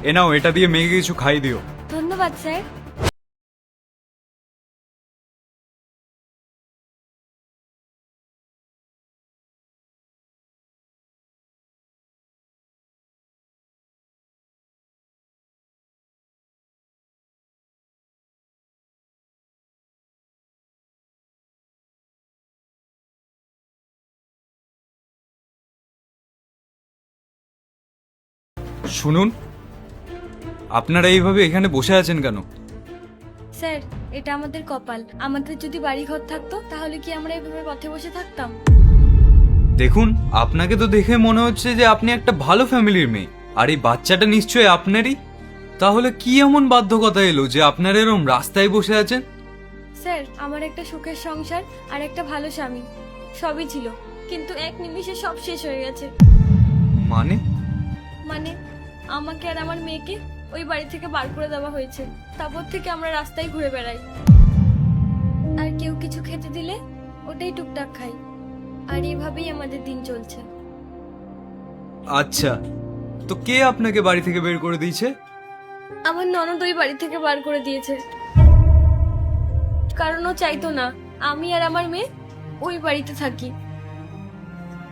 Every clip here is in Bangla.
এ নাও, এটা দিয়ে মেয়েকে কিছু খাই দিও। ধন্যবাদ স্যার। শুনুন, আপনারা এইভাবে এখানে বসে আছেন কেন? স্যার, এটা আমাদের কপাল। আমাদের যদি বাড়ি ঘর থাকতো তাহলে কি আমরা এভাবে পথে বসে থাকতাম? দেখুন, আপনাকে তো দেখে মনে হচ্ছে যে আপনি একটা ভালো ফ্যামিলির মেয়ে, আর এই বাচ্চাটা নিশ্চয়ই আপনারই। তাহলে কি এমন বাধ্যকতা এলো যে আপনারা এরম রাস্তায় বসে আছেন? স্যার, আমার একটা সুখের সংসার আর একটা ভালো স্বামী সবই ছিল, কিন্তু এক নিমিষে সব শেষ হয়ে গেছে। মানে? মানে আমাকে আর আমার মেয়েকে ওই বাড়ি থেকে বার করে দেওয়া হয়েছে। তারপর থেকে আমরা রাস্তায় ঘুরে বেড়াই, আর কেউ কিছু খেতে দিলে ওটাই টুকটাক খাই, আর এভাবেই আমাদের দিন চলছে। আচ্ছা, তো কে আপনাকে বাড়ি থেকে বের করে দিয়েছে? আমার ননদ ওই বাড়ি থেকে বার করে দিয়েছে, কারণ ও চাইতো না আমি আর আমার মেয়ে ওই বাড়িতে থাকি।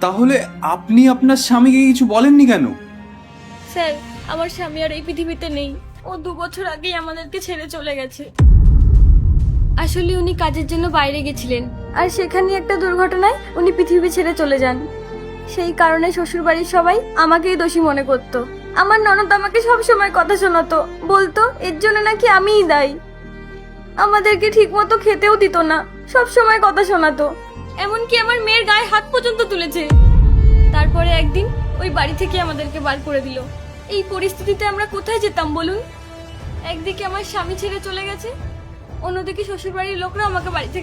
তাহলে আপনি আপনার স্বামীকে কিছু বলেননি কেন? স্যার, আমার স্বামী আর এই পৃথিবীতে নেই। ও 2 বছর আগেই আমাদেরকে ছেড়ে চলে গেছে। আসলে উনি কাজের জন্য বাইরে গেছিলেন, আর সেখানে একটা দুর্ঘটনায় উনি পৃথিবী ছেড়ে চলে যান। সেই কারণে শ্বশুর বাড়ির সবাই আমাকেই দোষী মনে করত। আমার ননদ আমাকে সব সময় কথা শোনাতো, বলতো এর জন্য নাকি আমিই দায়ী। আমাদেরকে ঠিক মতো খেতেও দিত না, সব সময় কথা শোনাতো, এমনকি আমার মেয়ের গায়ে হাত পর্যন্ত তুলেছে। তারপরে একদিন ওই বাড়ি থেকে আমাদেরকে বার করে দিল। এই পরিস্থিতিতে আমরা কোথায় যেতাম বলুন? একদিকে আমার স্বামী ছেড়ে চলে গেছে, অন্যদিকে শ্বশুরবাড়ির লোকরা আমাকে বাড়ি থেকে